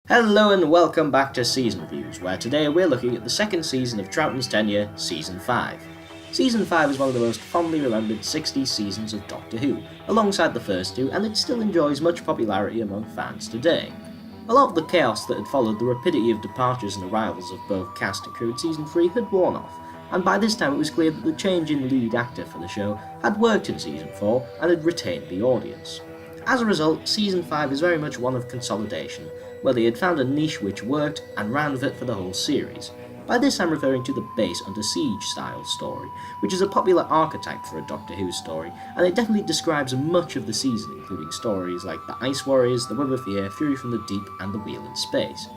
Hello and welcome back to Season Reviews, where today we're looking at the second season of Troughton's tenure, Season 5. Season 5 is one of the most fondly remembered 60s seasons of Doctor Who, alongside the first two, and it still enjoys much popularity among fans today. A lot of the chaos that had followed the rapidity of departures and arrivals of both cast and crew in Season 3 had worn off, and by this time it was clear that the change in lead actor for the show had worked in Season 4 and had retained the audience. As a result, Season 5 is very much one of consolidation, where they had found a niche which worked and ran with it for the whole series. By this I'm referring to the base Under Siege style story, which is a popular archetype for a Doctor Who story, and it definitely describes much of the season, including stories like The Ice Warriors, The webosphere, Fury from the Deep, and The Wheel in Space.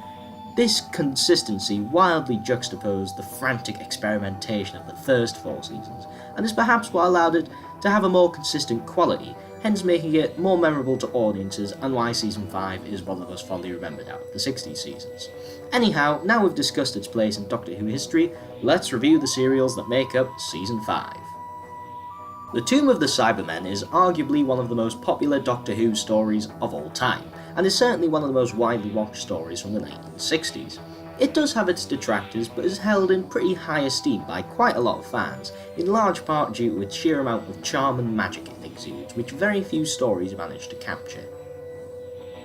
This consistency wildly juxtaposed the frantic experimentation of the first four seasons, and is perhaps what allowed it to have a more consistent quality, hence making it more memorable to audiences and why Season 5 is one of the most fondly remembered out of the 60s seasons. Anyhow, now we've discussed its place in Doctor Who history, let's review the serials that make up Season 5. The Tomb of the Cybermen is arguably one of the most popular Doctor Who stories of all time, and is certainly one of the most widely watched stories from the 1960s. It does have its detractors, but is held in pretty high esteem by quite a lot of fans, in large part due to its sheer amount of charm and magic it exudes, which very few stories manage to capture.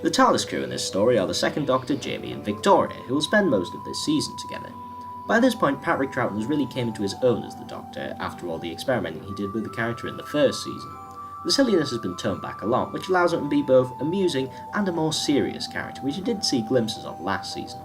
The TARDIS crew in this story are the second Doctor, Jamie and Victoria, who will spend most of this season together. By this point, Patrick Troughton has really came into his own as the Doctor, after all the experimenting he did with the character in the first season. The silliness has been toned back a lot, which allows him to be both amusing and a more serious character, which he did see glimpses of last season.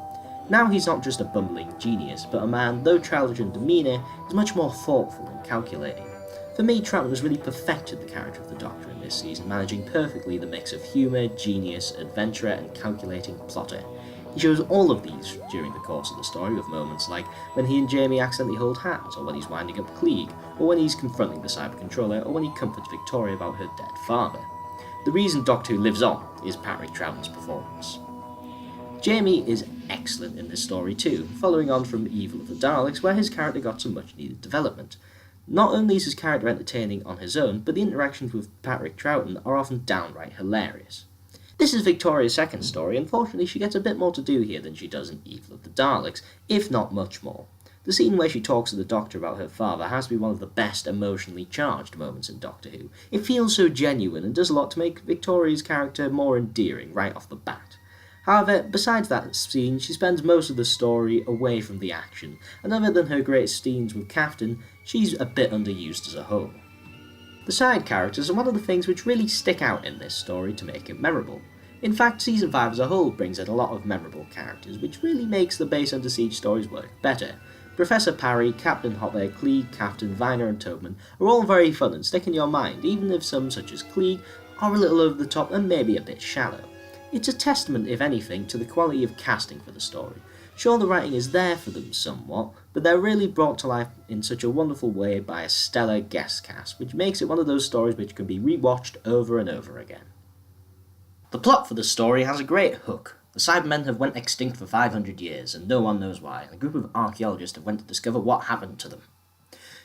Now he's not just a bumbling genius, but a man, though childish in demeanour, is much more thoughtful and calculating. For me, Troughton has really perfected the character of the Doctor in this season, managing perfectly the mix of humour, genius, adventurer and calculating plotter. He shows all of these during the course of the story, with moments like when he and Jamie accidentally hold hands, or when he's winding up Klieg, or when he's confronting the Cyber Controller, or when he comforts Victoria about her dead father. The reason Doctor Who lives on is Patrick Troughton's performance. Jamie is excellent in this story too, following on from Evil of the Daleks, where his character got some much needed development. Not only is his character entertaining on his own, but the interactions with Patrick Troughton are often downright hilarious. This is Victoria's second story, and fortunately she gets a bit more to do here than she does in Evil of the Daleks, if not much more. The scene where she talks to the Doctor about her father has to be one of the best emotionally charged moments in Doctor Who. It feels so genuine and does a lot to make Victoria's character more endearing right off the bat. However, besides that scene, she spends most of the story away from the action, and other than her great scenes with Captain, she's a bit underused as a whole. The side characters are one of the things which really stick out in this story to make it memorable. In fact, Season 5 as a whole brings in a lot of memorable characters, which really makes the base Under Siege stories work better. Professor Parry, Captain Hopper, Klieg, Captain, Viner and Tobman are all very fun and stick in your mind, even if some, such as Klieg, are a little over the top and maybe a bit shallow. It's a testament, if anything, to the quality of casting for the story. Sure, the writing is there for them somewhat, but they're really brought to life in such a wonderful way by a stellar guest cast, which makes it one of those stories which can be rewatched over and over again. The plot for the story has a great hook. The Cybermen have went extinct for 500 years, and no one knows why, and a group of archaeologists have went to discover what happened to them.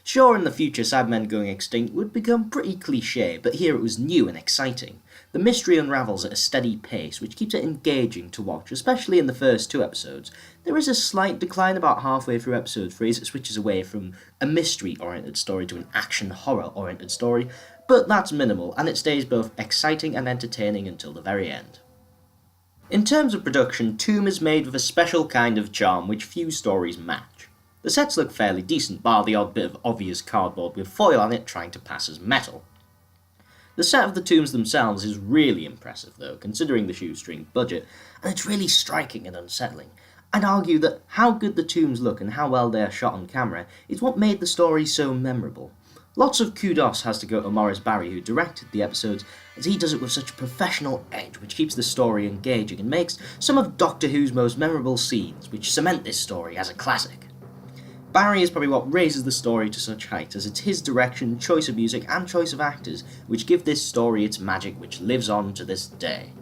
Sure, in the future, Cybermen going extinct would become pretty cliché, but here it was new and exciting. The mystery unravels at a steady pace, which keeps it engaging to watch, especially in the first two episodes. There is a slight decline about halfway through episode 3 as it switches away from a mystery-oriented story to an action-horror-oriented story, but that's minimal, and it stays both exciting and entertaining until the very end. In terms of production, Tomb is made with a special kind of charm which few stories match. The sets look fairly decent, bar the odd bit of obvious cardboard with foil on it trying to pass as metal. The set of the tombs themselves is really impressive though, considering the shoestring budget, and it's really striking and unsettling. I'd argue that how good the tombs look and how well they are shot on camera is what made the story so memorable. Lots of kudos has to go to Maurice Barry, who directed the episodes, as he does it with such a professional edge which keeps the story engaging and makes some of Doctor Who's most memorable scenes, which cement this story as a classic. Barry is probably what raises the story to such heights, as it's his direction, choice of music and choice of actors which give this story its magic which lives on to this day.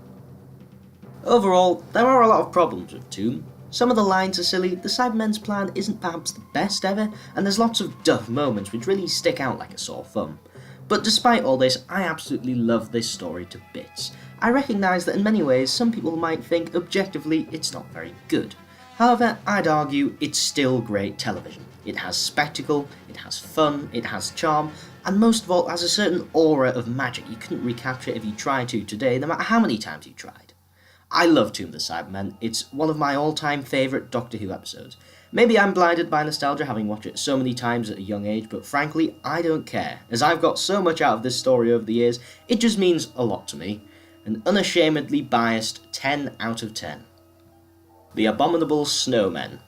Overall, there are a lot of problems with Tomb. Some of the lines are silly, the Cybermen's plan isn't perhaps the best ever, and there's lots of duff moments which really stick out like a sore thumb. But despite all this, I absolutely love this story to bits, I recognise that in many ways some people might think objectively it's not very good. However, I'd argue it's still great television. It has spectacle, it has fun, it has charm, and most of all has a certain aura of magic you couldn't recapture if you tried to today, no matter how many times you tried. I love Tomb of the Cybermen. It's one of my all-time favourite Doctor Who episodes. Maybe I'm blinded by nostalgia having watched it so many times at a young age, but frankly, I don't care, as I've got so much out of this story over the years, it just means a lot to me. An unashamedly biased 10 out of 10. The Abominable Snowmen.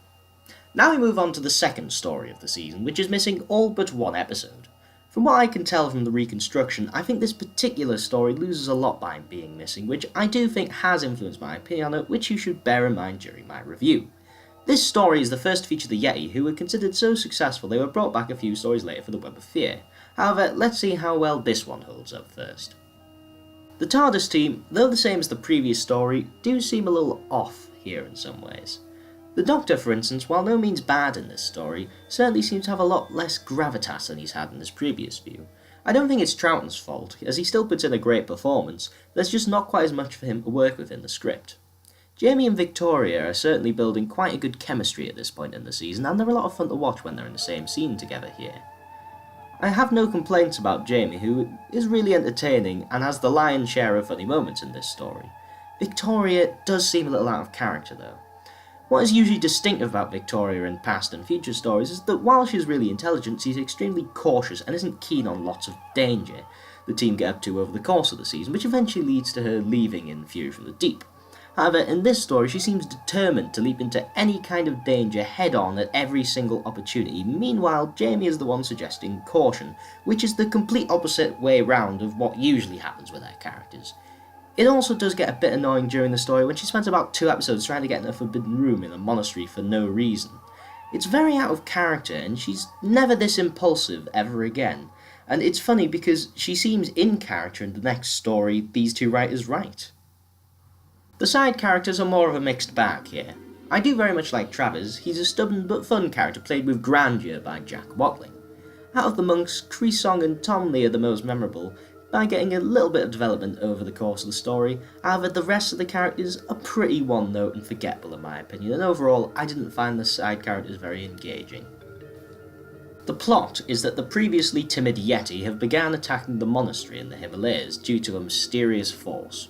Now we move on to the second story of the season, which is missing all but one episode. From what I can tell from the reconstruction, I think this particular story loses a lot by being missing, which I do think has influenced my opinion on it, which you should bear in mind during my review. This story is the first to feature the Yeti, who were considered so successful they were brought back a few stories later for the webosphere. However, let's see how well this one holds up first. The TARDIS team, though the same as the previous story, do seem a little off here in some ways. The Doctor, for instance, while no means bad in this story, certainly seems to have a lot less gravitas than he's had in his previous view. I don't think it's Troughton's fault, as he still puts in a great performance, there's just not quite as much for him to work with in the script. Jamie and Victoria are certainly building quite a good chemistry at this point in the season, and they're a lot of fun to watch when they're in the same scene together here. I have no complaints about Jamie, who is really entertaining and has the lion's share of funny moments in this story. Victoria does seem a little out of character though. What is usually distinctive about Victoria in past and future stories is that while she's really intelligent, she's extremely cautious and isn't keen on lots of danger the team get up to over the course of the season, which eventually leads to her leaving in Fury from the Deep. However, in this story she seems determined to leap into any kind of danger head-on at every single opportunity. Meanwhile, Jamie is the one suggesting caution, which is the complete opposite way round of what usually happens with her characters. It also does get a bit annoying during the story when she spends about 2 episodes trying to get in a forbidden room in a monastery for no reason. It's very out of character and she's never this impulsive ever again, and it's funny because she seems in character in the next story these two writers write. The side characters are more of a mixed bag here. I do very much like Travers, he's a stubborn but fun character played with grandeur by Jack Watling. Out of the monks, Cresong and Tom Lee are the most memorable, by getting a little bit of development over the course of the story. However, the rest of the characters are pretty one-note and forgettable in my opinion, and overall I didn't find the side characters very engaging. The plot is that the previously timid Yeti have begun attacking the monastery in the Himalayas due to a mysterious force.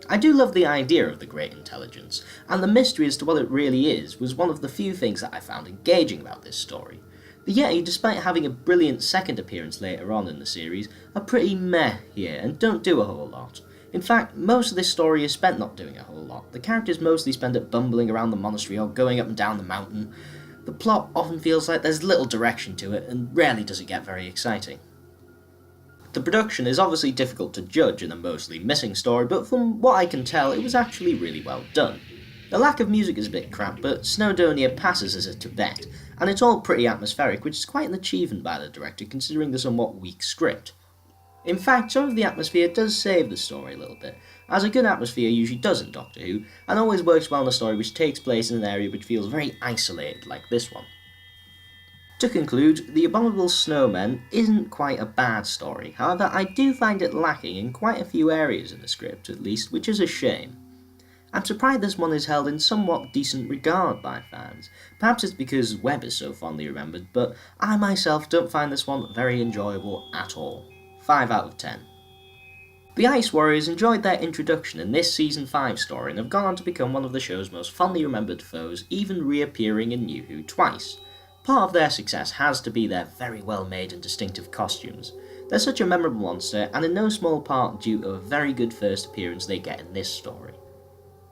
I do love the idea of the great intelligence, and the mystery as to what it really is was one of the few things that I found engaging about this story. The Yeti, despite having a brilliant second appearance later on in the series, are pretty meh here and don't do a whole lot. In fact, most of this story is spent not doing a whole lot. The characters mostly spend it bumbling around the monastery or going up and down the mountain. The plot often feels like there's little direction to it and rarely does it get very exciting. The production is obviously difficult to judge in a mostly missing story, but from what I can tell it was actually really well done. The lack of music is a bit crap, but Snowdonia passes as a Tibet, and it's all pretty atmospheric, which is quite an achievement by the director considering the somewhat weak script. In fact, some of the atmosphere does save the story a little bit, as a good atmosphere usually does in Doctor Who, and always works well in a story which takes place in an area which feels very isolated, like this one. To conclude, The Abominable Snowmen isn't quite a bad story, however I do find it lacking in quite a few areas in the script at least, which is a shame. I'm surprised this one is held in somewhat decent regard by fans. Perhaps it's because Webb is so fondly remembered, but I myself don't find this one very enjoyable at all. 5 out of 10. The Ice Warriors enjoyed their introduction in this Season 5 story and have gone on to become one of the show's most fondly remembered foes, even reappearing in New Who twice. Part of their success has to be their very well made and distinctive costumes. They're such a memorable monster, and in no small part due to a very good first appearance they get in this story.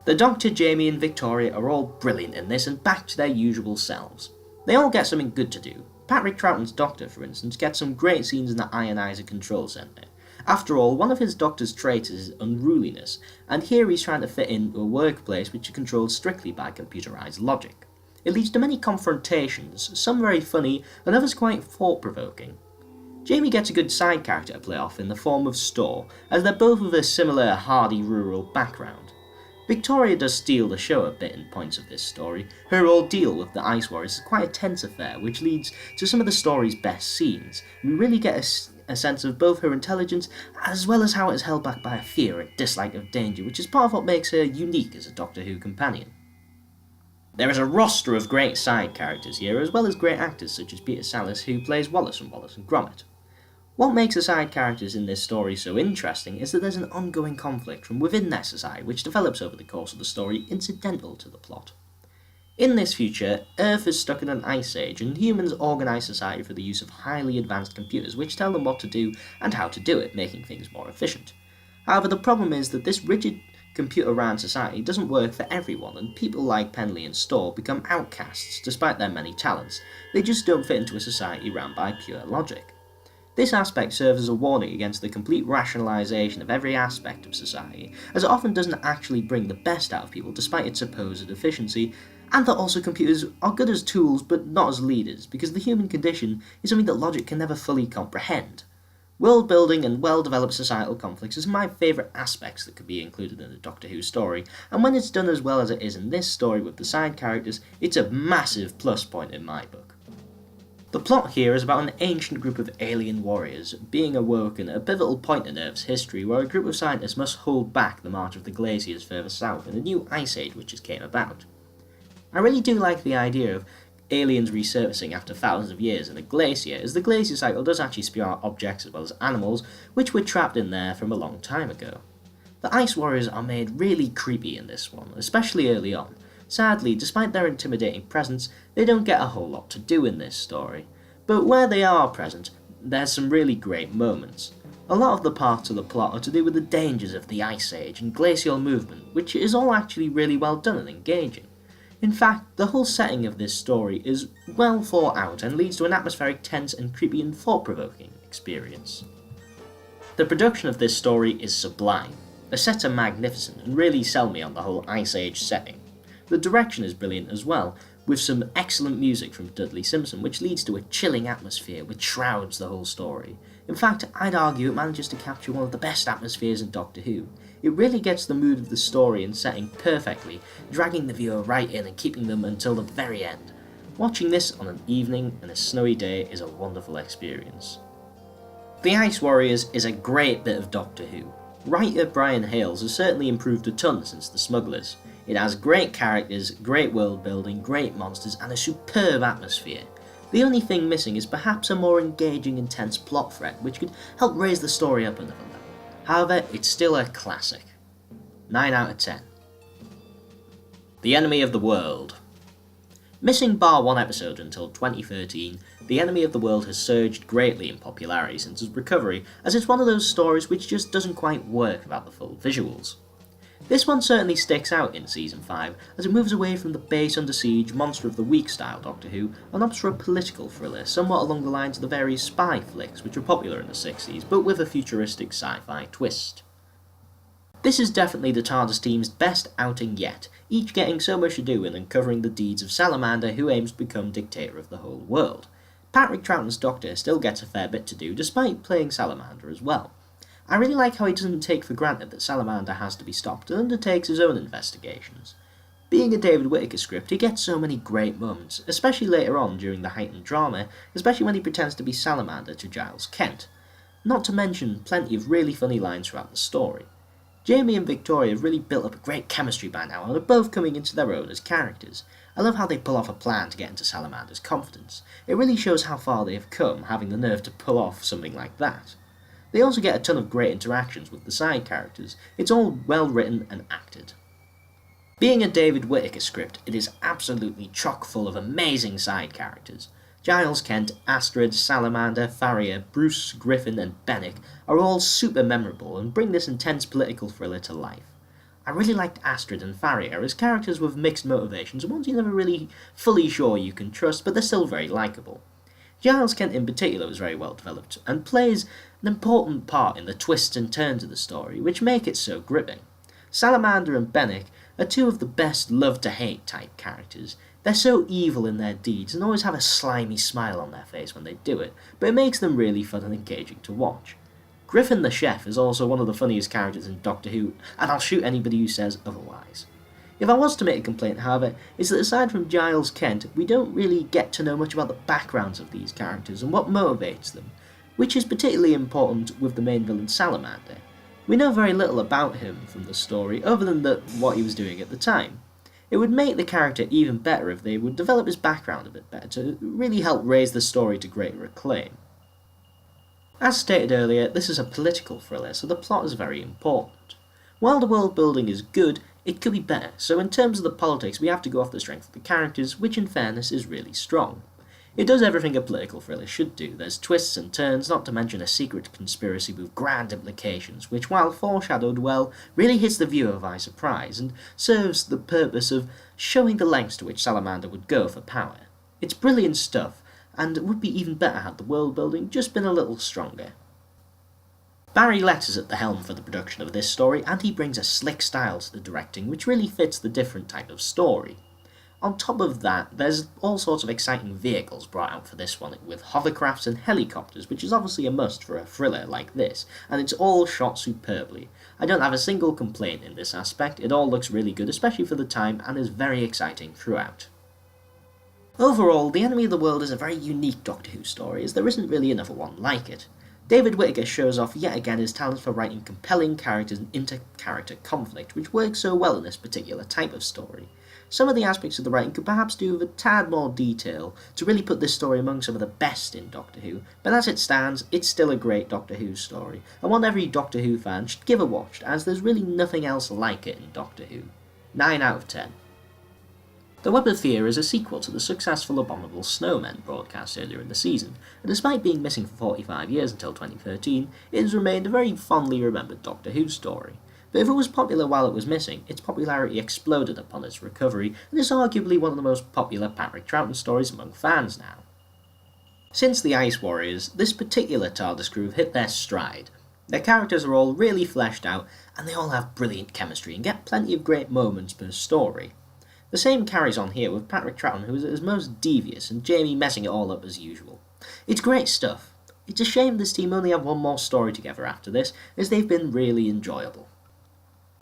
The Doctor, Jamie and Victoria are all brilliant in this and back to their usual selves. They all get something good to do. Patrick Troughton's Doctor, for instance, gets some great scenes in the Ionizer Control Centre. After all, one of his Doctor's traits is unruliness, and here he's trying to fit into a workplace which is controlled strictly by computerised logic. It leads to many confrontations, some very funny and others quite thought-provoking. Jamie gets a good side character to play off in the form of Storr, as they're both of a similar hardy rural background. Victoria does steal the show a bit in points of this story. Her ordeal with the Ice Warriors is quite a tense affair, which leads to some of the story's best scenes. We really get a sense of both her intelligence as well as how it is held back by a fear and dislike of danger, which is part of what makes her unique as a Doctor Who companion. There is a roster of great side characters here, as well as great actors such as Peter Sallis, who plays Wallace and Gromit. What makes the side characters in this story so interesting is that there's an ongoing conflict from within their society which develops over the course of the story, incidental to the plot. In this future, Earth is stuck in an ice age, and humans organise society through the use of highly advanced computers which tell them what to do and how to do it, making things more efficient. However, the problem is that this rigid computer-ran society doesn't work for everyone, and people like Penley and Storr become outcasts despite their many talents. They just don't fit into a society ran by pure logic. This aspect serves as a warning against the complete rationalisation of every aspect of society, as it often doesn't actually bring the best out of people despite its supposed efficiency, and that also computers are good as tools but not as leaders, because the human condition is something that logic can never fully comprehend. World building and well-developed societal conflicts is my favourite aspects that could be included in a Doctor Who story, and when it's done as well as it is in this story with the side characters, it's a massive plus point in my book. The plot here is about an ancient group of alien warriors being awoken at a pivotal point in Earth's history where a group of scientists must hold back the march of the glaciers further south in a new ice age which has came about. I really do like the idea of aliens resurfacing after thousands of years in a glacier, as the glacier cycle does actually spew out objects as well as animals which were trapped in there from a long time ago. The Ice Warriors are made really creepy in this one, especially early on. Sadly, despite their intimidating presence, they don't get a whole lot to do in this story. But where they are present, there's some really great moments. A lot of the parts of the plot are to do with the dangers of the Ice Age and glacial movement, which is all actually really well done and engaging. In fact, the whole setting of this story is well thought out and leads to an atmospheric, tense and creepy and thought-provoking experience. The production of this story is sublime. The sets are magnificent and really sell me on the whole Ice Age setting. The direction is brilliant as well, with some excellent music from Dudley Simpson, which leads to a chilling atmosphere which shrouds the whole story. In fact, I'd argue it manages to capture one of the best atmospheres in Doctor Who. It really gets the mood of the story and setting perfectly, dragging the viewer right in and keeping them until the very end. Watching this on an evening and a snowy day is a wonderful experience. The Ice Warriors is a great bit of Doctor Who. Writer Brian Hales has certainly improved a ton since The Smugglers. It has great characters, great world building, great monsters, and a superb atmosphere. The only thing missing is perhaps a more engaging, intense plot thread, which could help raise the story up another level. However, it's still a classic. 9 out of 10. The Enemy of the World. Missing bar one episode until 2013, The Enemy of the World has surged greatly in popularity since its recovery, as it's one of those stories which just doesn't quite work without the full visuals. This one certainly sticks out in Season 5, as it moves away from the base under siege, Monster of the Week style Doctor Who, and opts for a political thriller, somewhat along the lines of the various spy flicks which were popular in the 60s, but with a futuristic sci-fi twist. This is definitely the TARDIS team's best outing yet, each getting so much to do in uncovering the deeds of Salamander, who aims to become dictator of the whole world. Patrick Troughton's Doctor still gets a fair bit to do, despite playing Salamander as well. I really like how he doesn't take for granted that Salamander has to be stopped and undertakes his own investigations. Being a David Whittaker script, he gets so many great moments, especially later on during the heightened drama, especially when he pretends to be Salamander to Giles Kent. Not to mention plenty of really funny lines throughout the story. Jamie and Victoria have really built up a great chemistry by now and are both coming into their own as characters. I love how they pull off a plan to get into Salamander's confidence. It really shows how far they have come, having the nerve to pull off something like that. They also get a ton of great interactions with the side characters. It's all well written and acted. Being a David Whittaker script, it is absolutely chock full of amazing side characters. Giles Kent, Astrid, Salamander, Farrier, Bruce, Griffin and Bennick are all super memorable and bring this intense political thriller to life. I really liked Astrid and Farrier as characters with mixed motivations and ones you're never really fully sure you can trust, but they're still very likeable. Giles Kent in particular was very well developed and plays an important part in the twists and turns of the story, which make it so gripping. Salamander and Bennick are two of the best love-to-hate type characters. They're so evil in their deeds and always have a slimy smile on their face when they do it, but it makes them really fun and engaging to watch. Griffin the Chef is also one of the funniest characters in Doctor Who, and I'll shoot anybody who says otherwise. If I was to make a complaint, however, is that aside from Giles Kent, we don't really get to know much about the backgrounds of these characters and what motivates them. which is particularly important with the main villain Salamander. We know very little about him from the story, other than what he was doing at the time. It would make the character even better if they would develop his background a bit better to really help raise the story to greater acclaim. As stated earlier, this is a political thriller, so the plot is very important. While the world building is good, it could be better, so in terms of the politics we have to go off the strength of the characters, which in fairness is really strong. It does everything a political thriller should do. There's twists and turns, not to mention a secret conspiracy with grand implications, which, while foreshadowed well, really hits the viewer by surprise, and serves the purpose of showing the lengths to which Salamander would go for power. It's brilliant stuff, and it would be even better had the world building just been a little stronger. Barry Letts is at the helm for the production of this story, and he brings a slick style to the directing which really fits the different type of story. On top of that, there's all sorts of exciting vehicles brought out for this one, with hovercrafts and helicopters, which is obviously a must for a thriller like this, and it's all shot superbly. I don't have a single complaint in this aspect, it all looks really good, especially for the time, and is very exciting throughout. Overall, The Enemy of the World is a very unique Doctor Who story, as there isn't really another one like it. David Whittaker shows off yet again his talent for writing compelling characters and inter-character conflict, which works so well in this particular type of story. Some of the aspects of the writing could perhaps do with a tad more detail to really put this story among some of the best in Doctor Who, but as it stands, it's still a great Doctor Who story, and one every Doctor Who fan should give a watch, as there's really nothing else like it in Doctor Who. 9 out of 10. The webosphere is a sequel to the successful Abominable Snowmen broadcast earlier in the season, and despite being missing for 45 years until 2013, it has remained a very fondly remembered Doctor Who story. But if it was popular while it was missing, its popularity exploded upon its recovery, and is arguably one of the most popular Patrick Troughton stories among fans now. Since the Ice Warriors, this particular TARDIS crew have hit their stride. Their characters are all really fleshed out, and they all have brilliant chemistry and get plenty of great moments per story. The same carries on here with Patrick Troughton, who is at his most devious, and Jamie messing it all up as usual. It's great stuff. It's a shame this team only have one more story together after this, as they've been really enjoyable.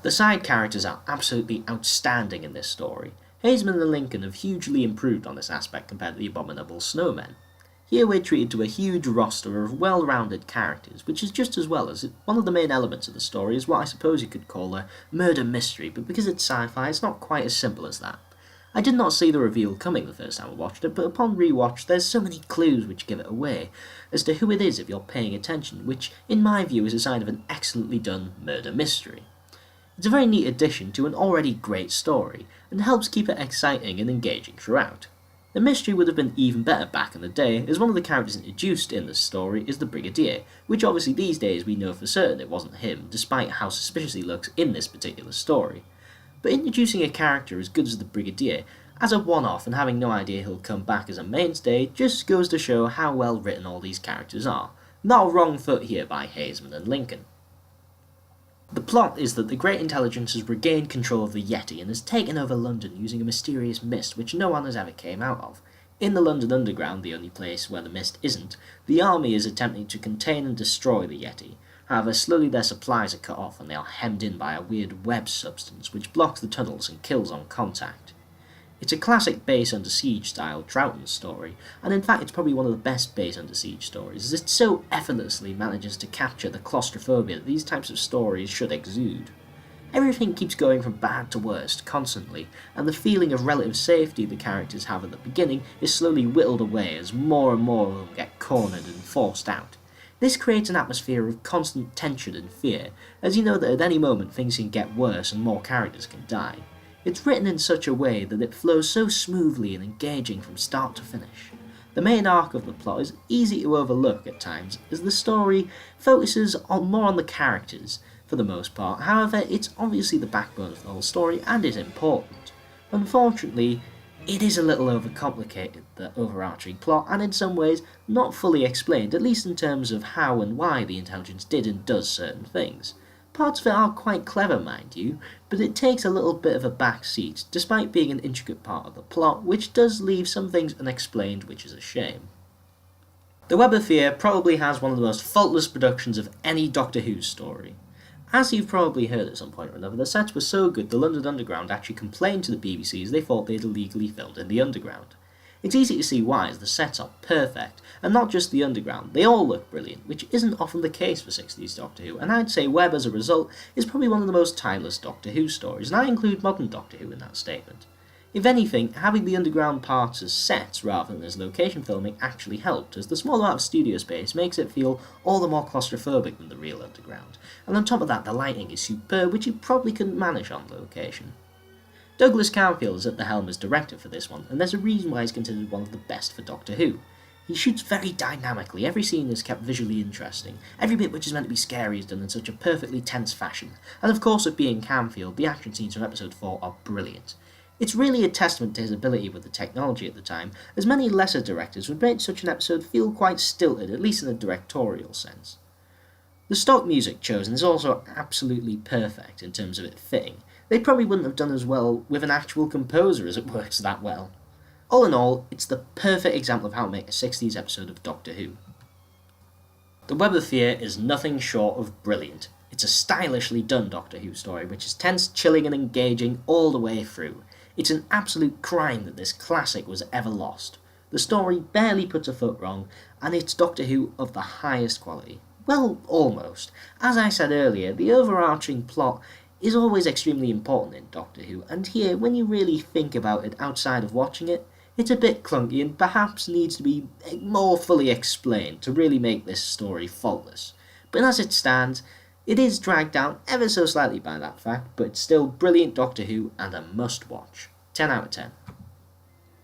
The side characters are absolutely outstanding in this story. Hazeman and Lincoln have hugely improved on this aspect compared to the Abominable Snowmen. Here we're treated to a huge roster of well-rounded characters, which is just as well, as one of the main elements of the story is what I suppose you could call a murder mystery, but because it's sci-fi, it's not quite as simple as that. I did not see the reveal coming the first time I watched it, but upon rewatch there's so many clues which give it away, as to who it is if you're paying attention, which in my view is a sign of an excellently done murder mystery. It's a very neat addition to an already great story, and helps keep it exciting and engaging throughout. The mystery would have been even better back in the day, as one of the characters introduced in this story is the Brigadier, which obviously these days we know for certain it wasn't him, despite how suspicious he looks in this particular story. But introducing a character as good as the Brigadier, as a one-off and having no idea he'll come back as a mainstay, just goes to show how well written all these characters are. Not a wrong foot here by Hazeman and Lincoln. The plot is that the Great Intelligence has regained control of the Yeti and has taken over London using a mysterious mist which no one has ever came out of. In the London Underground, the only place where the mist isn't, the army is attempting to contain and destroy the Yeti. However, slowly their supplies are cut off and they are hemmed in by a weird web substance which blocks the tunnels and kills on contact. It's a classic base under siege style Troughton story, and in fact it's probably one of the best base under siege stories, as it so effortlessly manages to capture the claustrophobia that these types of stories should exude. Everything keeps going from bad to worst constantly, and the feeling of relative safety the characters have at the beginning is slowly whittled away as more and more of them get cornered and forced out. This creates an atmosphere of constant tension and fear, as you know that at any moment things can get worse and more characters can die. It's written in such a way that it flows so smoothly and engaging from start to finish. The main arc of the plot is easy to overlook at times, as the story focuses more on the characters for the most part. However, it's obviously the backbone of the whole story and is important. Unfortunately, it is a little overcomplicated, the overarching plot, and in some ways not fully explained, at least in terms of how and why the intelligence did and does certain things. Parts of it are quite clever, mind you, but it takes a little bit of a back seat, despite being an intricate part of the plot, which does leave some things unexplained, which is a shame. The webosphere probably has one of the most faultless productions of any Doctor Who story. As you've probably heard at some point or another, the sets were so good the London Underground actually complained to the BBC as they thought they'd illegally filmed in the Underground. It's easy to see why, as the sets are perfect, and not just the underground, they all look brilliant, which isn't often the case for 60s Doctor Who, and I'd say Webb as a result is probably one of the most timeless Doctor Who stories, and I include modern Doctor Who in that statement. If anything, having the underground parts as sets rather than as location filming actually helped, as the small amount of studio space makes it feel all the more claustrophobic than the real underground, and on top of that the lighting is superb, which you probably couldn't manage on location. Douglas Camfield is at the helm as director for this one, and there's a reason why he's considered one of the best for Doctor Who. He shoots very dynamically, every scene is kept visually interesting, every bit which is meant to be scary is done in such a perfectly tense fashion, and of course with being Camfield, the action scenes from episode 4 are brilliant. It's really a testament to his ability with the technology at the time, as many lesser directors would make such an episode feel quite stilted, at least in a directorial sense. The stock music chosen is also absolutely perfect in terms of it fitting. They probably wouldn't have done as well with an actual composer as it works that well. All in all, it's the perfect example of how to make a 60s episode of Doctor Who. The Web of Fear is nothing short of brilliant. It's a stylishly done Doctor Who story, which is tense, chilling and engaging all the way through. It's an absolute crime that this classic was ever lost. The story barely puts a foot wrong, and it's Doctor Who of the highest quality. Well, almost. As I said earlier, the overarching plot is always extremely important in Doctor Who, and here, when you really think about it outside of watching it, it's a bit clunky and perhaps needs to be more fully explained to really make this story faultless. But as it stands, it is dragged down ever so slightly by that fact, but it's still brilliant Doctor Who and a must-watch. 10 out of 10.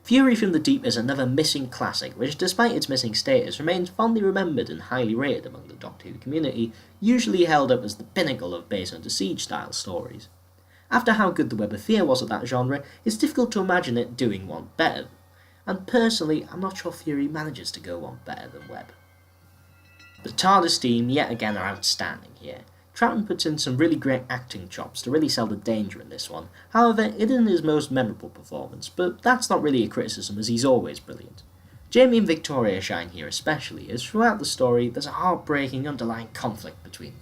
Fury from the Deep is another missing classic, which despite its missing status remains fondly remembered and highly rated among the Doctor Who community, usually held up as the pinnacle of base under siege style stories. After how good the Web of Fear was at that genre, it's difficult to imagine it doing one better, and personally I'm not sure Fury manages to go one better than Web. The TARDIS team yet again are outstanding here. Troughton puts in some really great acting chops to really sell the danger in this one. However, it isn't his most memorable performance, but that's not really a criticism as he's always brilliant. Jamie and Victoria shine here especially, as throughout the story there's a heartbreaking underlying conflict between them.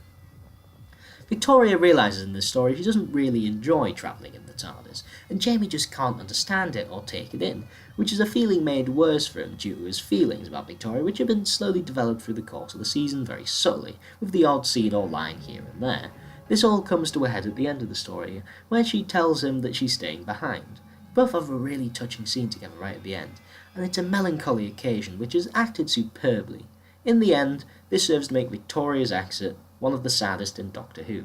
Victoria realises in this story she doesn't really enjoy travelling in the TARDIS, and Jamie just can't understand it or take it in, which is a feeling made worse for him due to his feelings about Victoria, which have been slowly developed through the course of the season very subtly, with the odd scene or line here and there. This all comes to a head at the end of the story, where she tells him that she's staying behind. Both have a really touching scene together right at the end, and it's a melancholy occasion which is acted superbly. In the end, this serves to make Victoria's exit one of the saddest in Doctor Who.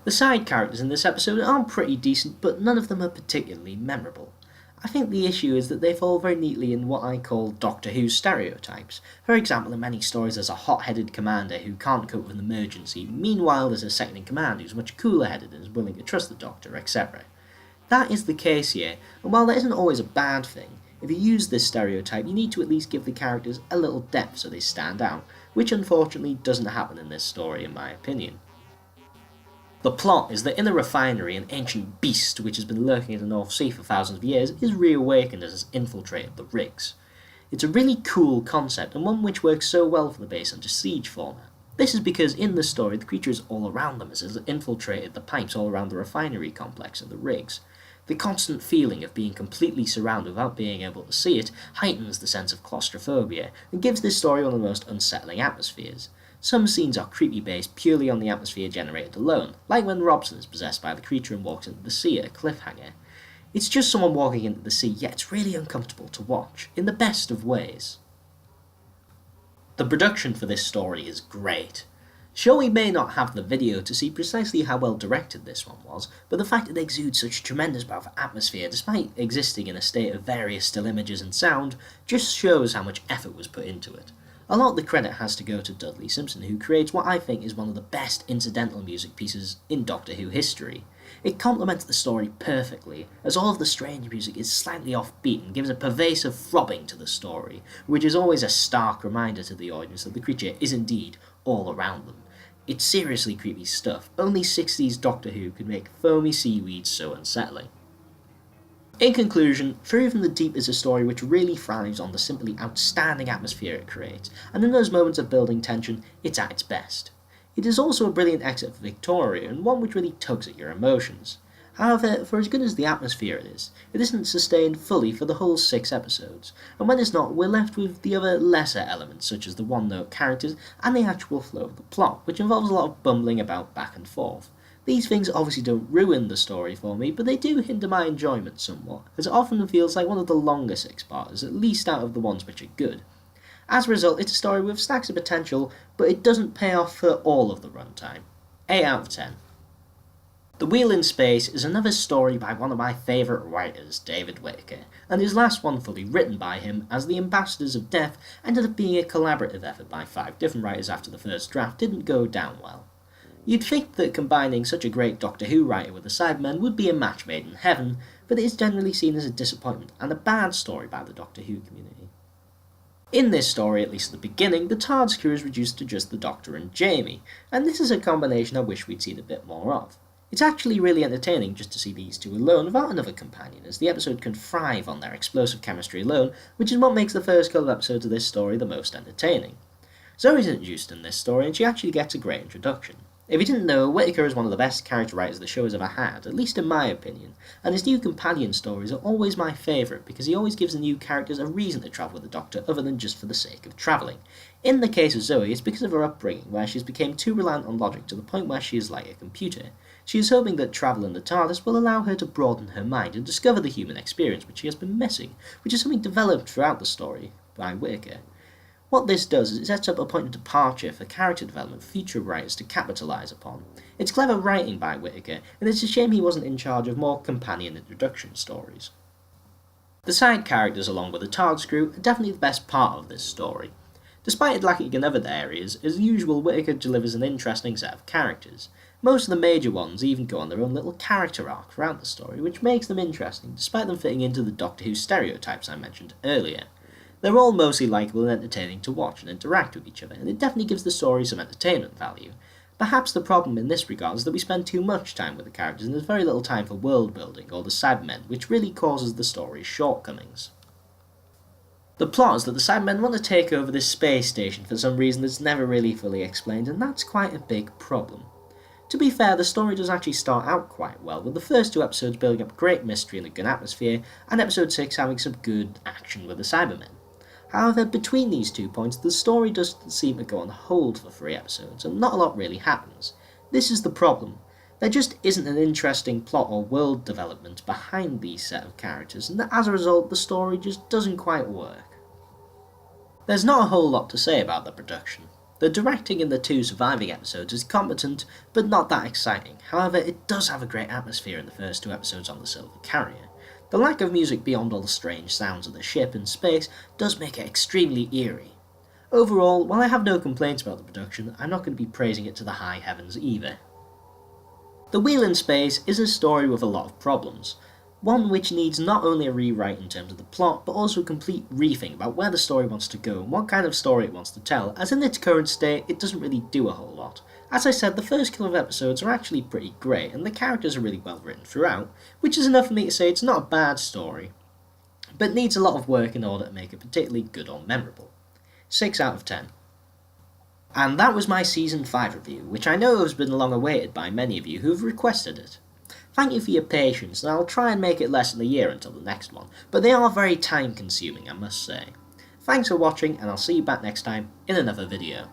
The side characters in this episode are pretty decent, but none of them are particularly memorable. I think the issue is that they fall very neatly in what I call Doctor Who stereotypes. For example, in many stories there's a hot-headed commander who can't cope with an emergency, meanwhile there's a second-in-command who's much cooler-headed and is willing to trust the Doctor, etc. That is the case here, and while that isn't always a bad thing, if you use this stereotype you need to at least give the characters a little depth so they stand out, which unfortunately doesn't happen in this story in my opinion. The plot is that in a refinery an ancient beast which has been lurking in the North Sea for thousands of years is reawakened as it's infiltrated the rigs. It's a really cool concept and one which works so well for the base under siege format. This is because in the story the creature is all around them as it has infiltrated the pipes all around the refinery complex and the rigs. The constant feeling of being completely surrounded without being able to see it heightens the sense of claustrophobia and gives this story one of the most unsettling atmospheres. Some scenes are creepy based purely on the atmosphere generated alone, like when Robson is possessed by the creature and walks into the sea at a cliffhanger. It's just someone walking into the sea, yet it's really uncomfortable to watch, in the best of ways. The production for this story is great. Sure, we may not have the video to see precisely how well directed this one was, but the fact it exudes such tremendous amount of atmosphere despite existing in a state of various still images and sound just shows how much effort was put into it. A lot of the credit has to go to Dudley Simpson, who creates what I think is one of the best incidental music pieces in Doctor Who history. It complements the story perfectly, as all of the strange music is slightly offbeat and gives a pervasive throbbing to the story, which is always a stark reminder to the audience that the creature is indeed all around them. It's seriously creepy stuff. Only 60s Doctor Who could make foamy seaweed so unsettling. In conclusion, Fury from the Deep is a story which really thrives on the simply outstanding atmosphere it creates, and in those moments of building tension, it's at its best. It is also a brilliant exit for Victoria, and one which really tugs at your emotions. However, for as good as the atmosphere it isn't sustained fully for the whole 6 episodes, and when it's not, we're left with the other lesser elements such as the one-note characters and the actual flow of the plot, which involves a lot of bumbling about back and forth. These things obviously don't ruin the story for me, but they do hinder my enjoyment somewhat, as it often feels like one of the longer 6-parters, at least out of the ones which are good. As a result, it's a story with stacks of potential, but it doesn't pay off for all of the runtime. 8 out of 10. The Wheel in Space is another story by one of my favourite writers, David Whittaker, and his last one fully written by him, as The Ambassadors of Death ended up being a collaborative effort by 5 different writers after the first draft didn't go down well. You'd think that combining such a great Doctor Who writer with the Cybermen would be a match made in heaven, but it is generally seen as a disappointment and a bad story by the Doctor Who community. In this story, at least at the beginning, the TARDIS crew is reduced to just the Doctor and Jamie, and this is a combination I wish we'd seen a bit more of. It's actually really entertaining just to see these two alone without another companion, as the episode can thrive on their explosive chemistry alone, which is what makes the first couple of episodes of this story the most entertaining. Zoe's introduced in this story, and she actually gets a great introduction. If you didn't know, Whittaker is one of the best character writers the show has ever had, at least in my opinion, and his new companion stories are always my favourite because he always gives the new characters a reason to travel with the Doctor other than just for the sake of travelling. In the case of Zoe, it's because of her upbringing, where she's become too reliant on logic to the point where she is like a computer. She is hoping that travel in the TARDIS will allow her to broaden her mind and discover the human experience which she has been missing, which is something developed throughout the story by Whittaker. What this does is it sets up a point of departure for character development for future writers to capitalise upon. It's clever writing by Whittaker, and it's a shame he wasn't in charge of more companion introduction stories. The side characters along with the TARDIS crew are definitely the best part of this story. Despite it lacking in other areas, as usual Whittaker delivers an interesting set of characters. Most of the major ones even go on their own little character arc throughout the story, which makes them interesting despite them fitting into the Doctor Who stereotypes I mentioned earlier. They're all mostly likeable and entertaining to watch and interact with each other, and it definitely gives the story some entertainment value. Perhaps the problem in this regard is that we spend too much time with the characters and there's very little time for world building or the Cybermen, which really causes the story's shortcomings. The plot is that the Cybermen want to take over this space station for some reason that's never really fully explained, and that's quite a big problem. To be fair, the story does actually start out quite well, with the first 2 episodes building up great mystery and a good atmosphere, and episode 6 having some good action with the Cybermen. However, between these 2 points, the story doesn't seem to go on hold for 3 episodes, and not a lot really happens. This is the problem. There just isn't an interesting plot or world development behind these set of characters, and as a result, the story just doesn't quite work. There's not a whole lot to say about the production. The directing in the 2 surviving episodes is competent, but not that exciting. However, it does have a great atmosphere in the first 2 episodes on the Silver Carrier. The lack of music beyond all the strange sounds of the ship and space does make it extremely eerie. Overall, while I have no complaints about the production, I'm not going to be praising it to the high heavens either. The Wheel in Space is a story with a lot of problems. One which needs not only a rewrite in terms of the plot, but also a complete rethink about where the story wants to go and what kind of story it wants to tell, as in its current state it doesn't really do a whole lot. As I said, the first couple of episodes are actually pretty great, and the characters are really well written throughout, which is enough for me to say it's not a bad story, but needs a lot of work in order to make it particularly good or memorable. 6 out of 10. And that was my Season 5 review, which I know has been long awaited by many of you who have requested it. Thank you for your patience, and I'll try and make it less than a year until the next one, but they are very time consuming, I must say. Thanks for watching, and I'll see you back next time in another video.